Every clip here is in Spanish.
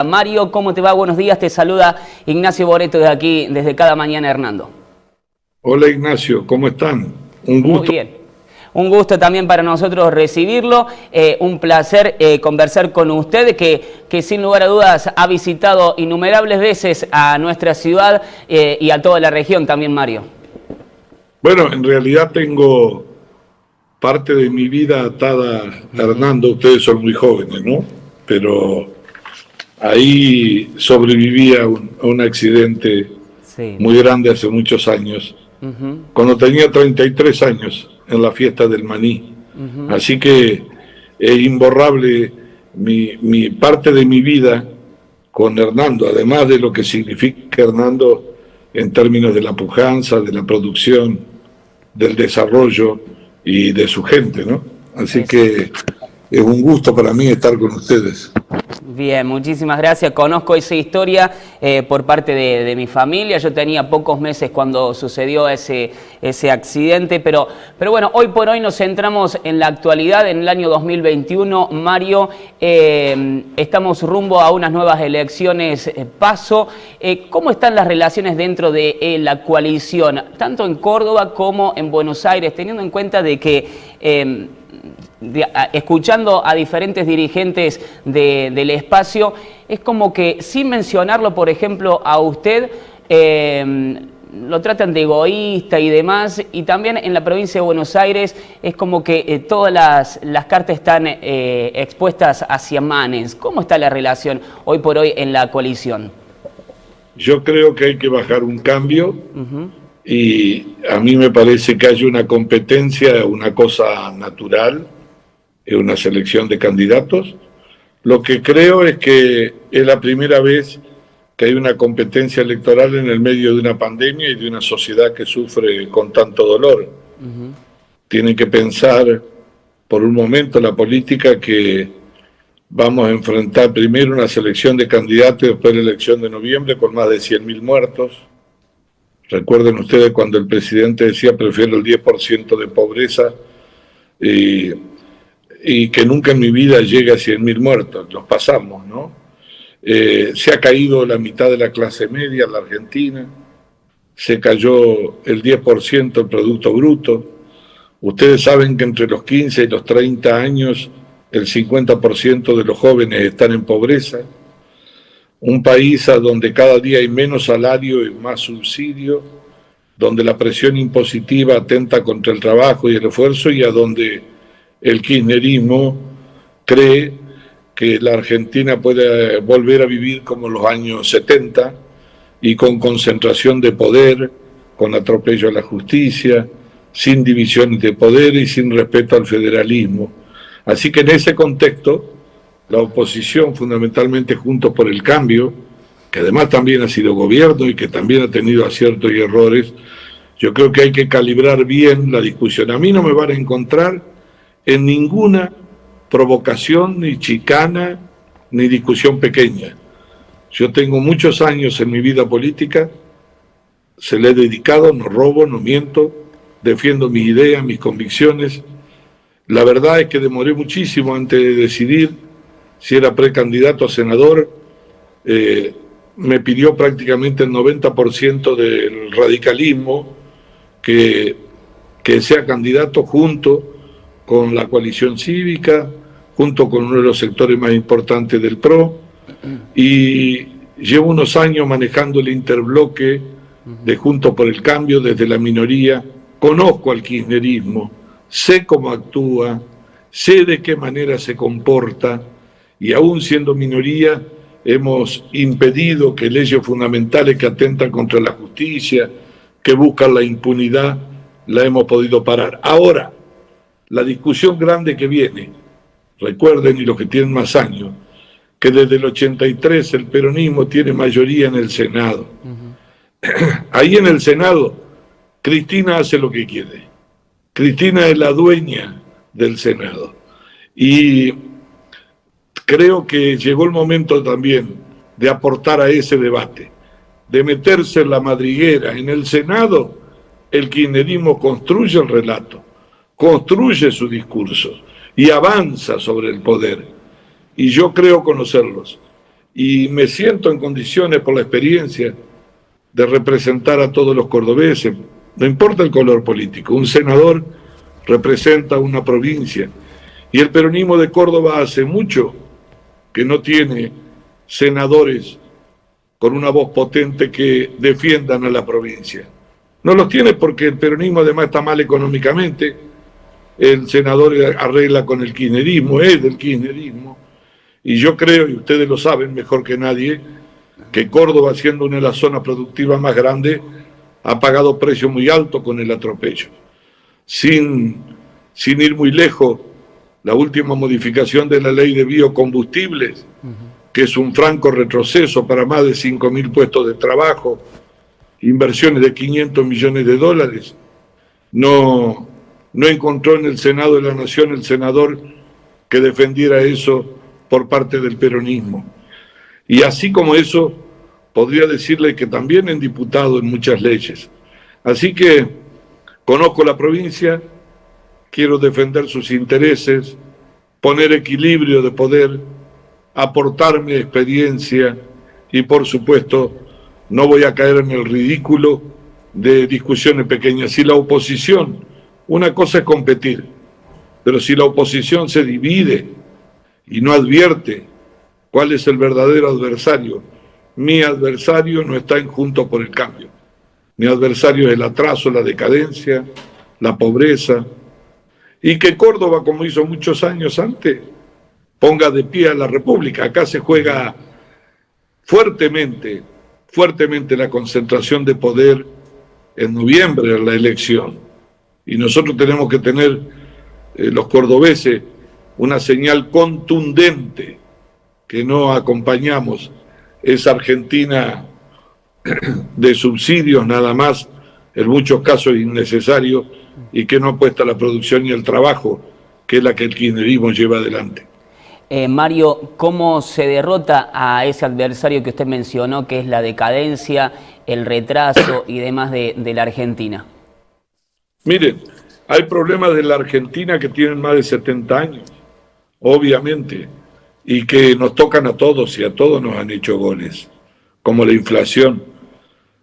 Mario, ¿cómo te va? Buenos días, te saluda Ignacio Boreto desde aquí, desde Cada Mañana Hernando. Hola Ignacio, ¿cómo están? Un gusto. Muy bien. Un gusto también para nosotros recibirlo, un placer conversar con usted que sin lugar a dudas ha visitado innumerables veces a nuestra ciudad y a toda la región también, Mario. Bueno, en realidad tengo parte de mi vida atada a Hernando, ustedes son muy jóvenes, ¿no? Pero ahí sobreviví a un accidente Sí. muy grande hace muchos años, cuando tenía 33 años en la fiesta del maní. Así que es imborrable mi parte de mi vida con Hernando, además de lo que significa Hernando en términos de la pujanza, de la producción, del desarrollo y de su gente, ¿no? Así que es un gusto para mí estar con ustedes. Bien, muchísimas gracias. Conozco esa historia por parte de mi familia. Yo tenía pocos meses cuando sucedió ese accidente, pero bueno, hoy por hoy nos centramos en la actualidad, en el año 2021. Mario, estamos rumbo a unas nuevas elecciones PASO. ¿Cómo están las relaciones dentro de la coalición, tanto en Córdoba como en Buenos Aires, teniendo en cuenta de que escuchando a diferentes dirigentes del espacio, es como que sin mencionarlo, por ejemplo, a usted, lo tratan de egoísta y demás, y también en la provincia de Buenos Aires es como que todas las cartas están expuestas hacia Manes. ¿Cómo está la relación hoy por hoy en la coalición? Yo creo que hay que bajar un cambio y a mí me parece que hay una competencia, una cosa natural, una selección de candidatos. Lo que creo es que es la primera vez que hay una competencia electoral en el medio de una pandemia y de una sociedad que sufre con tanto dolor. Tienen que pensar por un momento la política que vamos a enfrentar primero una selección de candidatos y después la elección de noviembre con más de 100.000 muertos. Recuerden ustedes cuando el presidente decía prefiero el 10% de pobreza y que nunca en mi vida llegue a 100.000 muertos, los pasamos, ¿no? Se ha caído la mitad de la clase media en la Argentina, se cayó el 10% del Producto Bruto. Ustedes saben que entre los 15 y los 30 años el 50% de los jóvenes están en pobreza. Un país a donde cada día hay menos salario y más subsidio, donde la presión impositiva atenta contra el trabajo y el esfuerzo y a donde el kirchnerismo cree que la Argentina puede volver a vivir como los años 70 y con concentración de poder, con atropello a la justicia, sin divisiones de poder y sin respeto al federalismo. Así que en ese contexto, la oposición, fundamentalmente Juntos por el Cambio, que además también ha sido gobierno y que también ha tenido aciertos y errores, yo creo que hay que calibrar bien la discusión. A mí no me van a encontrar en ninguna provocación, ni chicana, ni discusión pequeña. Yo tengo muchos años en mi vida política, se le he dedicado, no robo, no miento, defiendo mis ideas, mis convicciones. La verdad es que demoré muchísimo antes de decidir si era precandidato a senador. Me pidió prácticamente el 90% del radicalismo que sea candidato junto con la coalición cívica, junto con uno de los sectores más importantes del PRO, y llevo unos años manejando el interbloque de Juntos por el Cambio desde la minoría, conozco al kirchnerismo, sé cómo actúa, sé de qué manera se comporta, y aún siendo minoría hemos impedido que leyes fundamentales que atentan contra la justicia, que buscan la impunidad, la hemos podido parar. Ahora, la discusión grande que viene, recuerden, y los que tienen más años, que desde el 83 el peronismo tiene mayoría en el Senado. Ahí en el Senado, Cristina hace lo que quiere. Cristina es la dueña del Senado. Y creo que llegó el momento también de aportar a ese debate, de meterse en la madriguera. En el Senado, el kirchnerismo construye el relato, construye su discurso y avanza sobre el poder. Y yo creo conocerlos. y me siento en condiciones por la experiencia de representar a todos los cordobeses, no importa el color político. Un senador representa una provincia y el peronismo de Córdoba hace mucho que no tiene senadores con una voz potente que defiendan a la provincia. No los tiene porque el peronismo además está mal económicamente, el senador arregla con el kirchnerismo, es del kirchnerismo, y yo creo, y ustedes lo saben mejor que nadie, que Córdoba, siendo una de las zonas productivas más grandes, ha pagado precios muy altos con el atropello. Sin ir muy lejos, la última modificación de la ley de biocombustibles, que es un franco retroceso para más de 5.000 puestos de trabajo, inversiones de 500 millones de dólares, no encontró en el Senado de la Nación el senador que defendiera eso por parte del peronismo. Y así como eso, podría decirle que también en diputado en muchas leyes. Así que conozco la provincia, quiero defender sus intereses, poner equilibrio de poder, aportar mi experiencia y, por supuesto, no voy a caer en el ridículo de discusiones pequeñas. Si la oposición, una cosa es competir, pero si la oposición se divide y no advierte cuál es el verdadero adversario, mi adversario no está en Juntos por el Cambio. Mi adversario es el atraso, la decadencia, la pobreza, y que Córdoba, como hizo muchos años antes, ponga de pie a la República. Acá se juega fuertemente la concentración de poder en noviembre, en la elección. Y nosotros tenemos que tener, los cordobeses, una señal contundente que no acompañamos esa Argentina de subsidios nada más, en muchos casos innecesarios, y que no apuesta a la producción y el trabajo, que es la que el kirchnerismo lleva adelante. Mario, ¿cómo se derrota a ese adversario que usted mencionó, que es la decadencia, el retraso y demás de la Argentina? Miren, hay problemas de la Argentina que tienen más de 70 años, obviamente, y que nos tocan a todos y a todos nos han hecho goles, como la inflación.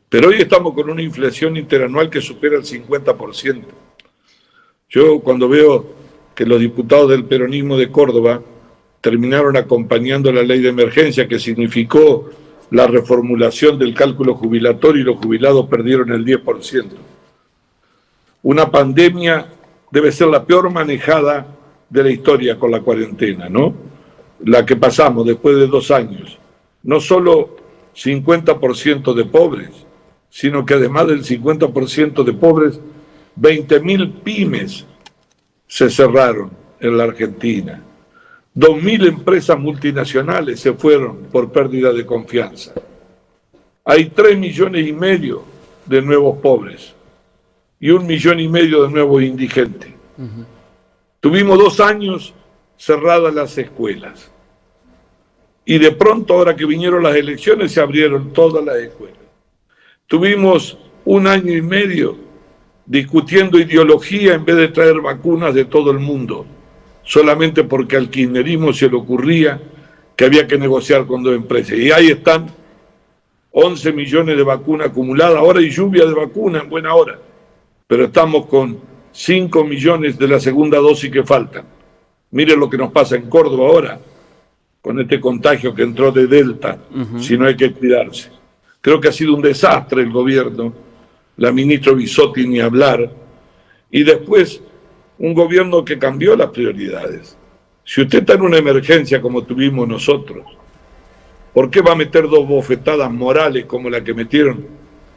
Pero hoy estamos con una inflación interanual que supera el 50%. Yo cuando veo que los diputados del peronismo de Córdoba terminaron acompañando la ley de emergencia que significó la reformulación del cálculo jubilatorio y los jubilados perdieron el 10%. Una pandemia debe ser la peor manejada de la historia con la cuarentena, ¿no? La que pasamos después de 2 años. No solo 50% de pobres, sino que además del 50% de pobres, 20.000 pymes se cerraron en la Argentina. 2.000 empresas multinacionales se fueron por pérdida de confianza. Hay 3,5 millones de nuevos pobres y 1,5 millones de nuevos indigentes. Tuvimos 2 años cerradas las escuelas. Y de pronto, ahora que vinieron las elecciones, se abrieron todas las escuelas. Tuvimos 1 año y medio discutiendo ideología en vez de traer vacunas de todo el mundo, solamente porque al kirchnerismo se le ocurría que había que negociar con 2 empresas. Y ahí están 11 millones de vacunas acumuladas. Ahora hay lluvia de vacunas en buena hora, pero estamos con 5 millones de la segunda dosis que faltan. Miren lo que nos pasa en Córdoba ahora, con este contagio que entró de Delta, si no hay que cuidarse. Creo que ha sido un desastre el gobierno, la ministra Bisotti ni hablar, y después un gobierno que cambió las prioridades. Si usted está en una emergencia como tuvimos nosotros, ¿por qué va a meter 2 bofetadas morales como la que metieron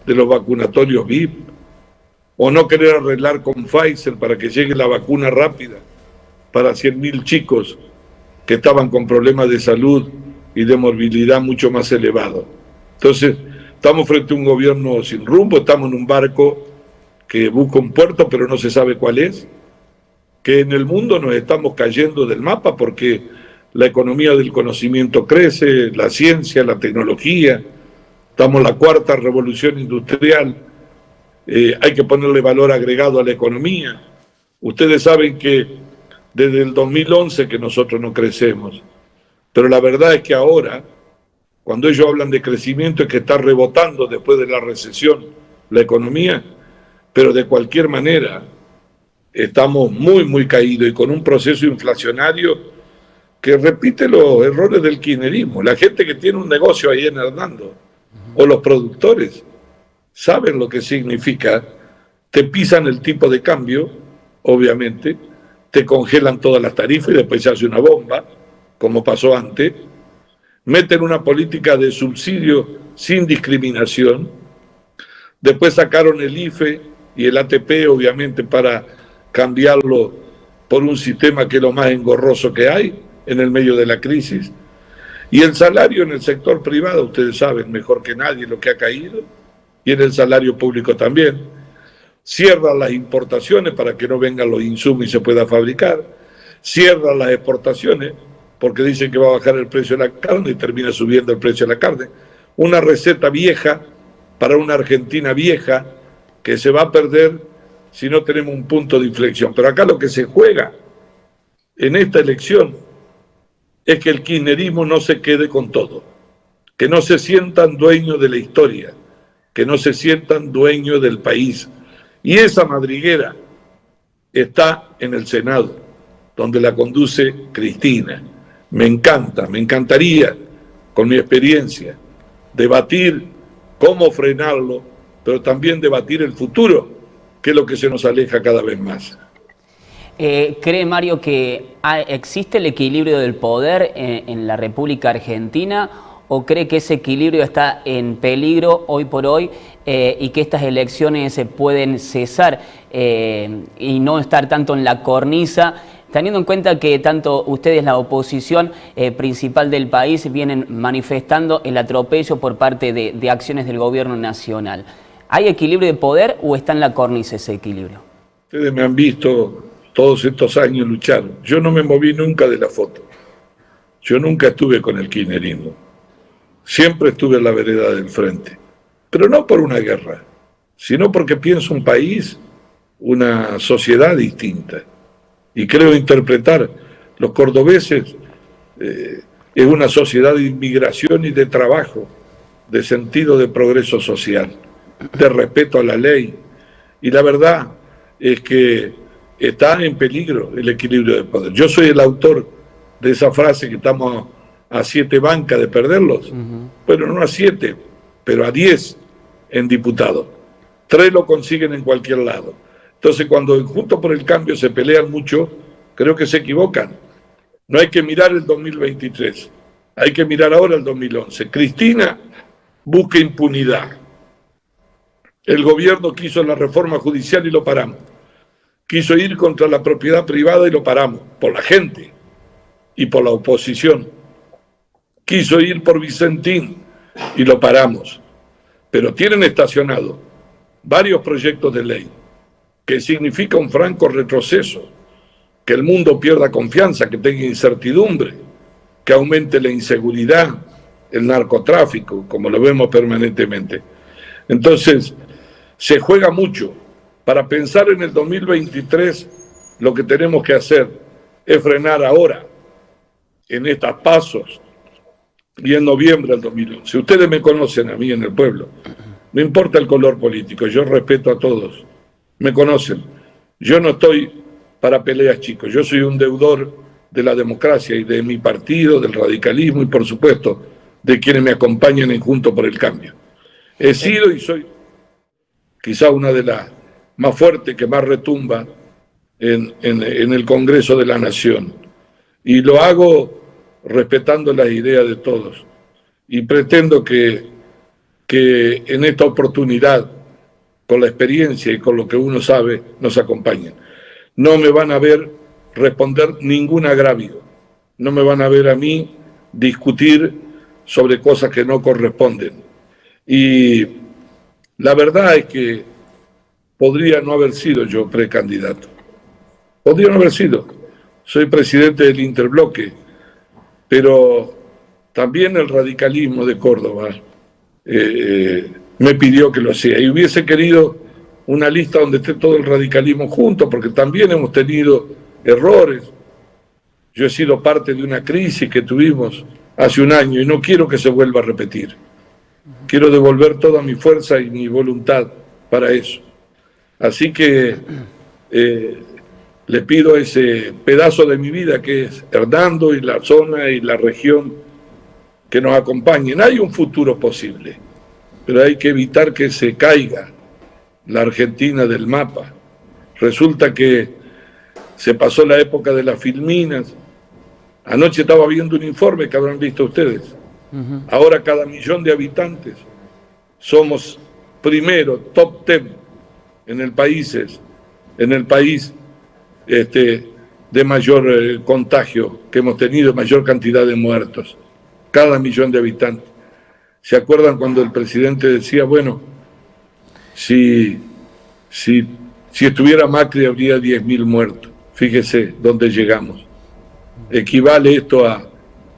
de los vacunatorios VIP? ¿O no querer arreglar con Pfizer para que llegue la vacuna rápida para 100.000 chicos que estaban con problemas de salud y de morbilidad mucho más elevados? Entonces, estamos frente a un gobierno sin rumbo, estamos en un barco que busca un puerto pero no se sabe cuál es, que en el mundo nos estamos cayendo del mapa porque la economía del conocimiento crece, la ciencia, la tecnología, estamos en la 4ª revolución industrial, hay que ponerle valor agregado a la economía. Ustedes saben que desde el 2011 que nosotros no crecemos, pero la verdad es que ahora Cuando ellos hablan de crecimiento es que está rebotando después de la recesión la economía, pero de cualquier manera estamos muy caídos y con un proceso inflacionario que repite los errores del kirchnerismo. La gente que tiene un negocio ahí en Hernando, o los productores, saben lo que significa. Te pisan el tipo de cambio, obviamente, te congelan todas las tarifas y después se hace una bomba, como pasó antes. Meten una política de subsidio sin discriminación. Después sacaron el IFE y el ATP, obviamente, para cambiarlo por un sistema que es lo más engorroso que hay en el medio de la crisis. Y el salario en el sector privado, ustedes saben mejor que nadie lo que ha caído, y en el salario público también. Cierran las importaciones para que no vengan los insumos y se pueda fabricar. Cierran las exportaciones porque dicen que va a bajar el precio de la carne y termina subiendo el precio de la carne. Una receta vieja para una Argentina vieja que se va a perder si no tenemos un punto de inflexión. Pero acá lo que se juega en esta elección es que el kirchnerismo no se quede con todo, que no se sientan dueños de la historia, que no se sientan dueños del país. Y esa madriguera está en el Senado, donde la conduce Cristina. Me encantaría, con mi experiencia, debatir cómo frenarlo, pero también debatir el futuro, que es lo que se nos aleja cada vez más. ¿Cree, Mario, que existe el equilibrio del poder en la República Argentina o cree que ese equilibrio está en peligro hoy por hoy y que estas elecciones se pueden cesar y no estar tanto en la cornisa, teniendo en cuenta que tanto ustedes, la oposición principal del país, vienen manifestando el atropello por parte de acciones del gobierno nacional? ¿Hay equilibrio de poder o está en la cornisa ese equilibrio? Ustedes me han visto todos estos años luchar. Yo no me moví nunca de la foto. Yo nunca estuve con el kirchnerismo. Siempre estuve en la vereda del frente. Pero no por una guerra, sino porque pienso un país, una sociedad distinta. Y creo interpretar, los cordobeses es una sociedad de inmigración y de trabajo, de sentido de progreso social, de respeto a la ley. Y la verdad es que está en peligro el equilibrio de poder. Yo soy el autor de esa frase que estamos a 7 bancas de perderlos. Bueno, no a 7, pero a 10 en diputados. 3 lo consiguen en cualquier lado. Entonces, cuando en Juntos por el Cambio se pelean mucho, creo que se equivocan. No hay que mirar el 2023, hay que mirar ahora el 2011. Cristina busca impunidad. El gobierno quiso la reforma judicial y lo paramos. Quiso ir contra la propiedad privada y lo paramos, por la gente y por la oposición. Quiso ir por Vicentín y lo paramos. Pero tienen estacionado varios proyectos de ley que significa un franco retroceso, que el mundo pierda confianza, que tenga incertidumbre, que aumente la inseguridad, el narcotráfico, como lo vemos permanentemente. Entonces, se juega mucho. Para pensar en el 2023, lo que tenemos que hacer es frenar ahora, en estos pasos, y en noviembre del 2011. Ustedes me conocen a mí en el pueblo. No importa el color político, yo respeto a todos. Me conocen. Yo no estoy para peleas, chicos. Yo soy un deudor de la democracia y de mi partido, del radicalismo y, por supuesto, de quienes me acompañan en Juntos por el Cambio. He sido y soy quizá una de las más fuertes que más retumba en el Congreso de la Nación. Y lo hago respetando las ideas de todos. Y pretendo que en esta oportunidad, con la experiencia y con lo que uno sabe, nos acompañen. No me van a ver responder ningún agravio. No me van a ver a mí discutir sobre cosas que no corresponden. Y la verdad es que podría no haber sido yo precandidato. Podría no haber sido. Soy presidente del Interbloque, pero también el radicalismo de Córdoba me pidió que lo hacía. Y hubiese querido una lista donde esté todo el radicalismo junto, porque también hemos tenido errores. Yo he sido parte de una crisis que tuvimos hace un año y no quiero que se vuelva a repetir. Quiero devolver toda mi fuerza y mi voluntad para eso. Así que le pido a ese pedazo de mi vida que es Hernando y la zona y la región que nos acompañen. Hay un futuro posible, pero hay que evitar que se caiga la Argentina del mapa. Resulta que se pasó la época de las filminas. Anoche estaba viendo un informe que habrán visto ustedes. Ahora cada 1.000.000 de habitantes somos primero, top 10 en el país de mayor contagio que hemos tenido, mayor cantidad de muertos, cada 1.000.000 de habitantes. ¿Se acuerdan cuando el presidente decía, bueno, si estuviera Macri habría 10.000 muertos? Fíjese dónde llegamos. Equivale esto a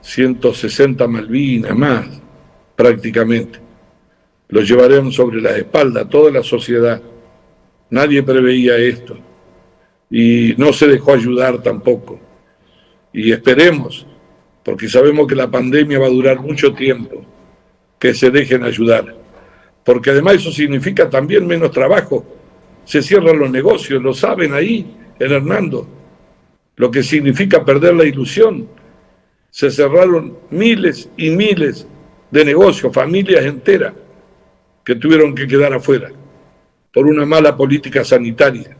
160 Malvinas más, prácticamente. Lo llevaremos sobre la espalda toda la sociedad. Nadie preveía esto y no se dejó ayudar tampoco. Y esperemos, porque sabemos que la pandemia va a durar mucho tiempo, que se dejen ayudar. Porque además eso significa también menos trabajo. Se cierran los negocios, lo saben ahí en Hernando. Lo que significa perder la ilusión. Se cerraron miles y miles de negocios, familias enteras que tuvieron que quedar afuera por una mala política sanitaria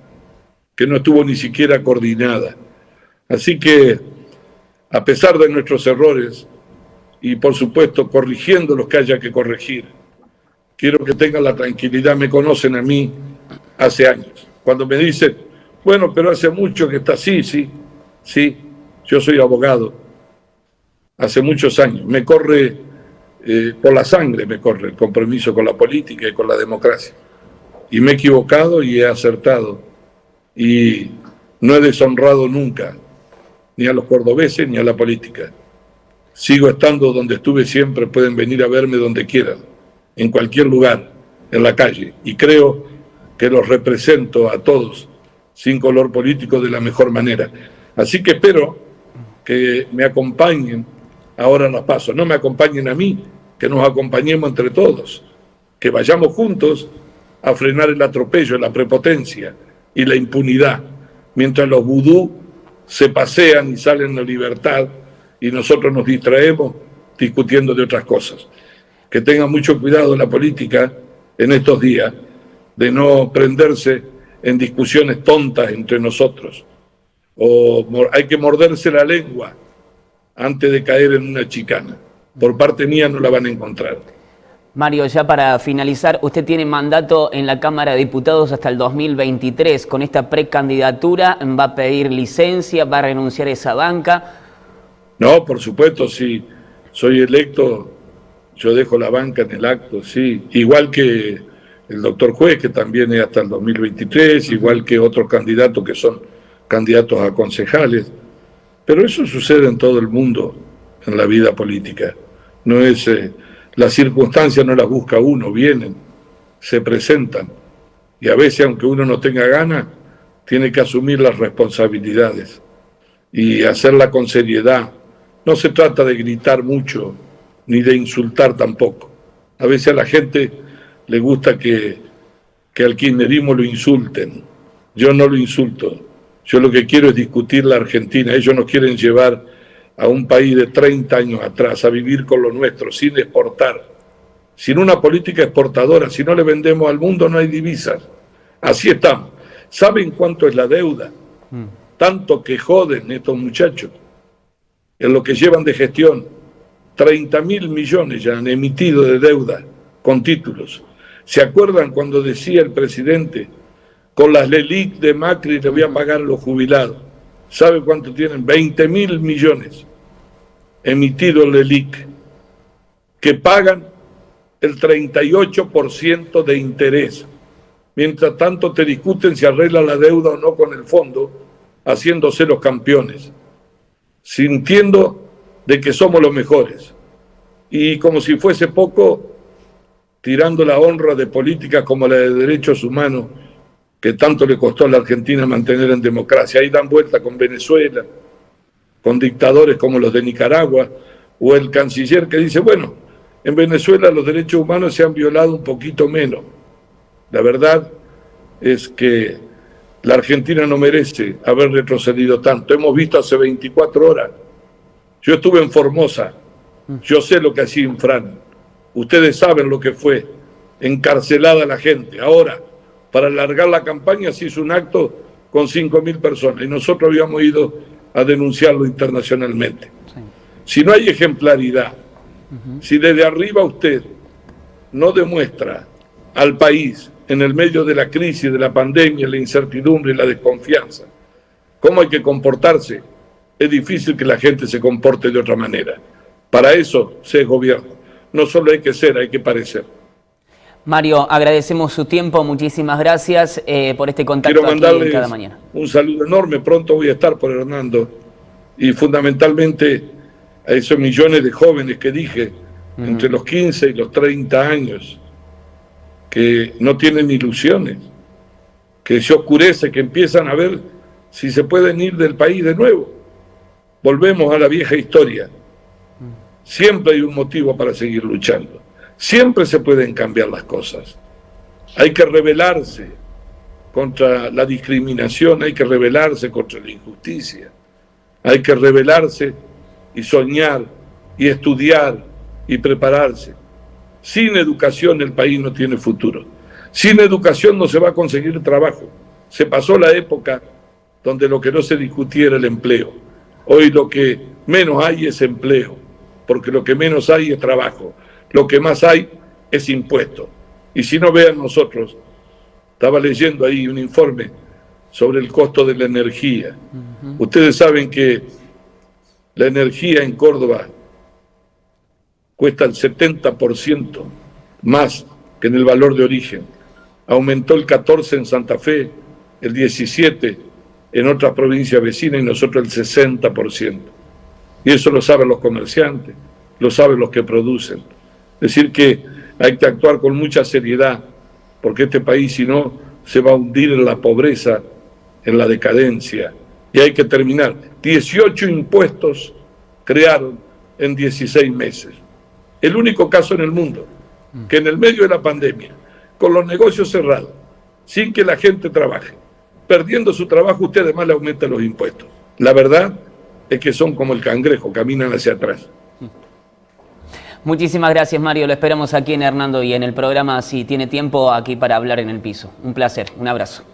que no estuvo ni siquiera coordinada. Así que, a pesar de nuestros errores y por supuesto corrigiendo los que haya que corregir, quiero que tengan la tranquilidad. Me conocen a mí hace años. Cuando me dicen, bueno, pero hace mucho que está así, sí, yo soy abogado. Hace muchos años. Me corre, por la sangre me corre el compromiso con la política y con la democracia. Y me he equivocado y he acertado. Y no he deshonrado nunca, ni a los cordobeses ni a la política. Sigo estando donde estuve siempre, pueden venir a verme donde quieran, en cualquier lugar, en la calle. Y creo que los represento a todos, sin color político, de la mejor manera. Así que espero que me acompañen ahora en los pasos. No me acompañen a mí, que nos acompañemos entre todos, que vayamos juntos a frenar el atropello, la prepotencia y la impunidad, mientras los vudú se pasean y salen a libertad y nosotros nos distraemos discutiendo de otras cosas. Que tengan mucho cuidado la política en estos días, de no prenderse en discusiones tontas entre nosotros. O hay que morderse la lengua antes de caer en una chicana. Por parte mía no la van a encontrar. Mario, ya para finalizar, usted tiene mandato en la Cámara de Diputados hasta el 2023. Con esta precandidatura, ¿va a pedir licencia? ¿Va a renunciar a esa banca? No, por supuesto, si soy electo, yo dejo la banca en el acto, sí. Igual que el doctor Juez, que también es hasta el 2023, igual que otros candidatos que son candidatos a concejales. Pero eso sucede en todo el mundo, en la vida política. No es... las circunstancias no las busca uno, vienen, se presentan. Y a veces, aunque uno no tenga ganas, tiene que asumir las responsabilidades y hacerla con seriedad. No se trata de gritar mucho, ni de insultar tampoco. A veces a la gente le gusta que al kirchnerismo lo insulten. Yo no lo insulto. Yo lo que quiero es discutir la Argentina. Ellos nos quieren llevar a un país de 30 años atrás, a vivir con lo nuestro, sin exportar, sin una política exportadora. Si no le vendemos al mundo no hay divisas. Así estamos. ¿Saben cuánto es la deuda? Tanto que joden estos muchachos en lo que llevan de gestión. 30.000 millones ya han emitido de deuda con títulos. ¿Se acuerdan cuando decía el presidente, con las LELIQ de Macri le voy a pagar a los jubilados? ¿Sabe cuánto tienen? 20.000 millones emitidos LELIQ, que pagan el 38% de interés. Mientras tanto te discuten si arregla la deuda o no con el fondo, haciéndose los campeones, sintiendo de que somos los mejores. Y como si fuese poco, tirando la honra de políticas como la de derechos humanos, que tanto le costó a la Argentina mantener en democracia. Ahí dan vuelta con Venezuela, con dictadores como los de Nicaragua, o el canciller que dice, bueno, en Venezuela los derechos humanos se han violado un poquito menos. La verdad es que la Argentina no merece haber retrocedido tanto. Hemos visto hace 24 horas. Yo estuve en Formosa. Yo sé lo que hacía Infran. Ustedes saben lo que fue. Encarcelada la gente. Ahora, para alargar la campaña, se hizo un acto con 5.000 personas. Y nosotros habíamos ido a denunciarlo internacionalmente. Sí. Si no hay ejemplaridad, si desde arriba usted no demuestra al país, en el medio de la crisis, de la pandemia, la incertidumbre y la desconfianza, cómo hay que comportarse, es difícil que la gente se comporte de otra manera. Para eso se es gobierno. No solo hay que ser, hay que parecer. Mario, agradecemos su tiempo, muchísimas gracias por este contacto. Quiero mandarles aquí en Cada Mañana. Un saludo enorme, pronto voy a estar por Hernando, y fundamentalmente a esos millones de jóvenes que dije, entre los 15 y los 30 años, que no tienen ilusiones, que se oscurece, que empiezan a ver si se pueden ir del país de nuevo. Volvemos a la vieja historia. Siempre hay un motivo para seguir luchando. Siempre se pueden cambiar las cosas. Hay que rebelarse contra la discriminación, hay que rebelarse contra la injusticia, hay que rebelarse y soñar y estudiar y prepararse. Sin educación el país no tiene futuro. Sin educación no se va a conseguir trabajo. Se pasó la época donde lo que no se discutía era el empleo. Hoy lo que menos hay es empleo, porque lo que menos hay es trabajo. Lo que más hay es impuesto. Y si no, vean nosotros, estaba leyendo ahí un informe sobre el costo de la energía. Ustedes saben que la energía en Córdoba cuesta el 70% más que en el valor de origen. Aumentó el 14% en Santa Fe, el 17% en otras provincias vecinas y nosotros el 60%. Y eso lo saben los comerciantes, lo saben los que producen. Es decir que hay que actuar con mucha seriedad, porque este país, si no, se va a hundir en la pobreza, en la decadencia. Y hay que terminar. 18 impuestos crearon en 16 meses. El único caso en el mundo que en el medio de la pandemia, con los negocios cerrados, sin que la gente trabaje, perdiendo su trabajo, usted además le aumenta los impuestos. La verdad es que son como el cangrejo, caminan hacia atrás. Muchísimas gracias, Mario. Lo esperamos aquí en Hernando y en el programa, si tiene tiempo, aquí para hablar en el piso. Un placer, un abrazo.